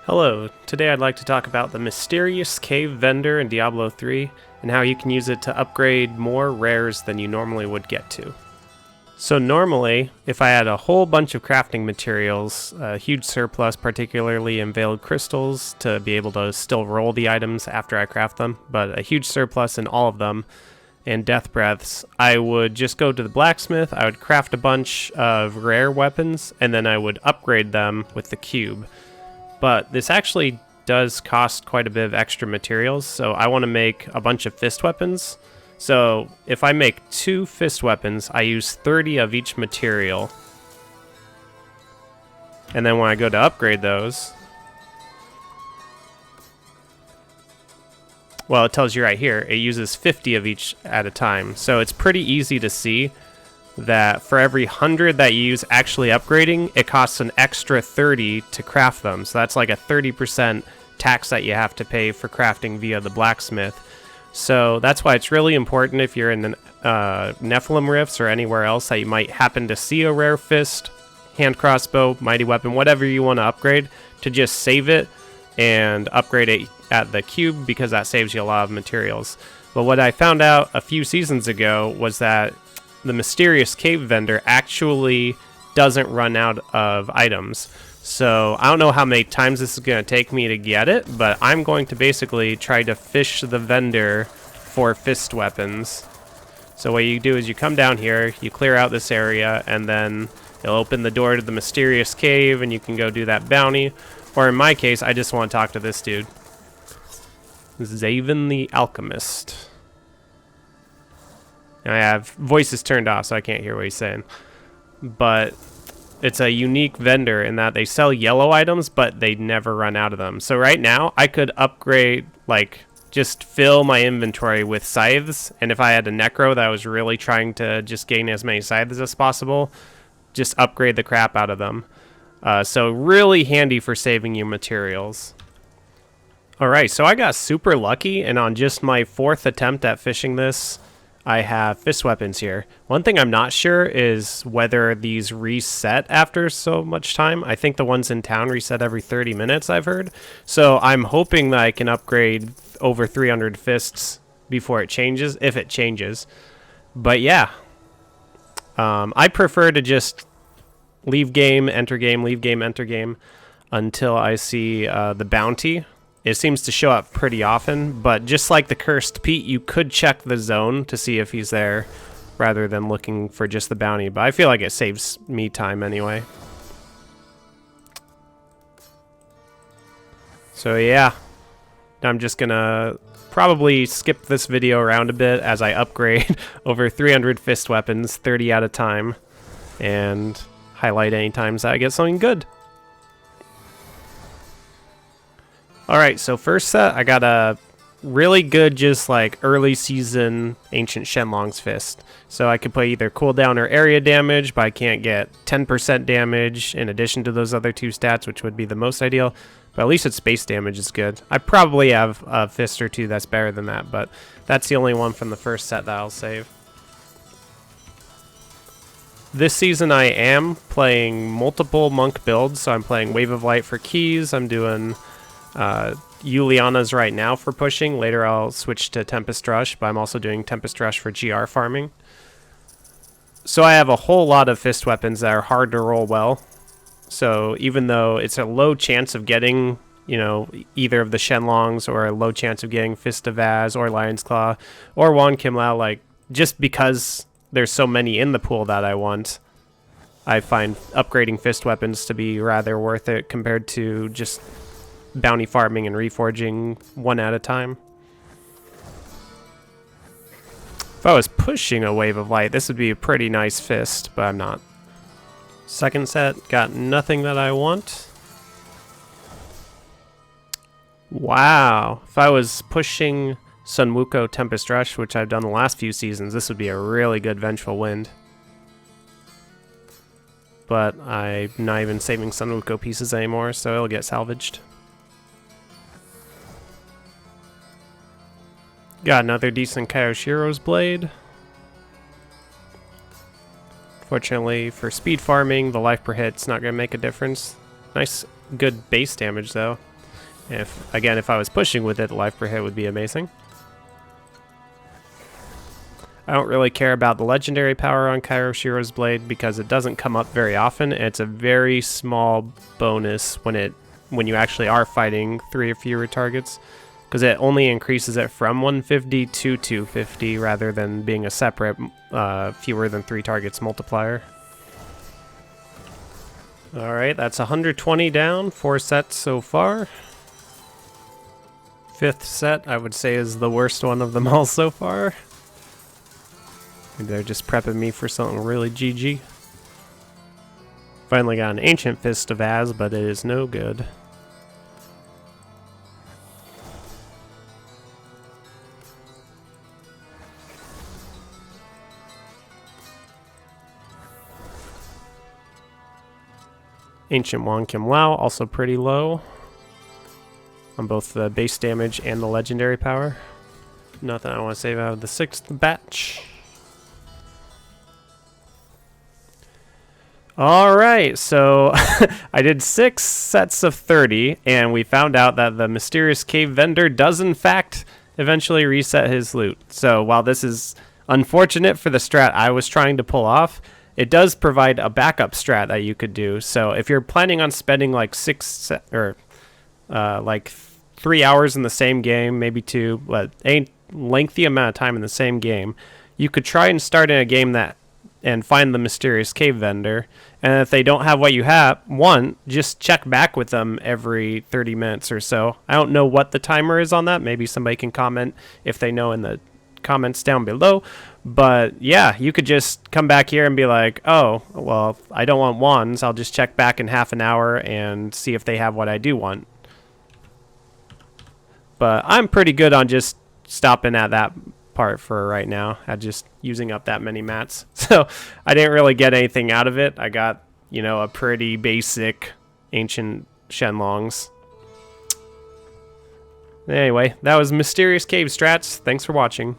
Hello, today I'd like to talk about the mysterious cave vendor in Diablo 3 and how you can use it to upgrade more rares than you normally would get to. So normally, if I had a whole bunch of crafting materials, a huge surplus, particularly in veiled crystals, to be able to still roll the items after I craft them, but a huge surplus in all of them, and death breaths, I would just go to the blacksmith, I would craft a bunch of rare weapons, and then I would upgrade them with the cube. But this actually does cost quite a bit of extra materials, so I want to make a bunch of fist weapons. So if I make 2 fist weapons, I use 30 of each material. And then when I go to upgrade those, well, it tells you right here, it uses 50 of each at a time. So it's pretty easy to see that for every 100 that you use actually upgrading, it costs an extra 30 to craft them. So that's like a 30% tax that you have to pay for crafting via the blacksmith. So that's why it's really important if you're in the Nephilim Rifts or anywhere else that you might happen to see a rare fist, hand crossbow, mighty weapon, whatever you want to upgrade, to just save it and upgrade it at the cube, because that saves you a lot of materials. But what I found out a few seasons ago was that the mysterious cave vendor actually doesn't run out of items. So I don't know how many times this is going to take me to get it, but I'm going to basically try to fish the vendor for fist weapons. So what you do is you come down here, you clear out this area, and then it'll open the door to the mysterious cave, and you can go do that bounty. Or in my case, I just want to talk to this dude, Zaven the Alchemist. And I have voices turned off, so I can't hear what he's saying. But it's a unique vendor in that they sell yellow items, but they never run out of them. So right now, I could upgrade, like, just fill my inventory with scythes. And if I had a necro that was really trying to just gain as many scythes as possible, just upgrade the crap out of them. So really handy for saving you materials. Alright, so I got super lucky, and on just my 4th attempt at fishing this, I have fist weapons here. One thing I'm not sure is whether these reset after so much time. I think the ones in town reset every 30 minutes, I've heard. So I'm hoping that I can upgrade over 300 fists before it changes, if it changes. But yeah, I prefer to just leave game, enter game, leave game, enter game until I see the bounty. It seems to show up pretty often, but just like the Cursed Pete, you could check the zone to see if he's there rather than looking for just the bounty, but I feel like it saves me time anyway. So yeah, I'm just gonna probably skip this video around a bit as I upgrade over 300 fist weapons, 30 at a time, and highlight any times that I get something good. Alright, so first set, I got a really good, just like early season Ancient Shenlong's Fist. So I could play either cooldown or area damage, but I can't get 10% damage in addition to those other 2 stats, which would be the most ideal. But at least its base damage is good. I probably have a fist or 2 that's better than that, but that's the only one from the first set that I'll save. This season I am playing multiple monk builds, so I'm playing Wave of Light for keys, I'm doing Yuliana's right now for pushing. Later I'll switch to Tempest Rush, but I'm also doing Tempest Rush for GR farming. So I have a whole lot of fist weapons that are hard to roll well. So even though it's a low chance of getting, you know, either of the Shenlongs, or a low chance of getting Fist of Az or Lion's Claw or Wan Kim Lao, like, just because there's so many in the pool that I want, I find upgrading fist weapons to be rather worth it compared to just bounty farming and reforging one at a time. If I was pushing a Wave of Light, this would be a pretty nice fist, but I'm not. Second set, got nothing that I want. Wow, if I was pushing Sun Wukong Tempest Rush, which I've done the last few seasons, this would be a really good Vengeful Wind. But I'm not even saving Sun Wukong pieces anymore, so it'll get salvaged. Got another decent Kayoshiro's Blade. Fortunately for speed farming, the life per hit's not going to make a difference. Nice, good base damage though. If I was pushing with it, the life per hit would be amazing. I don't really care about the legendary power on Kairoshiro's blade because it doesn't come up very often. And it's a very small bonus when you actually are fighting 3 or fewer targets, because it only increases it from 150 to 250 rather than being a separate fewer than 3 targets multiplier. Alright, that's 120 down, 4 sets so far. 5th set, I would say, is the worst one of them all so far. Maybe they're just prepping me for something really GG. Finally got an Ancient Fist of Az, but it is no good. Ancient Wand Kim Lao, also pretty low on both the base damage and the legendary power. Nothing I want to save out of the 6th batch. Alright, so I did 6 sets of 30, and we found out that the mysterious cave vendor does in fact eventually reset his loot. So while this is unfortunate for the strat I was trying to pull off, it does provide a backup strat that you could do. So if you're planning on spending like 3 hours in the same game, maybe 2, but a lengthy amount of time in the same game, you could try and start in a game and find the mysterious cave vendor. And if they don't have what you want, just check back with them every 30 minutes or so. I don't know what the timer is on that. Maybe somebody can comment if they know in the comments down below. But yeah, you could just come back here and be like, oh, well, I don't want wands. I'll just check back in half an hour and see if they have what I do want. But I'm pretty good on just stopping at that part for right now, at just using up that many mats. So I didn't really get anything out of it. I got, a pretty basic ancient Shenlongs. Anyway, that was Mysterious Cave Strats. Thanks for watching.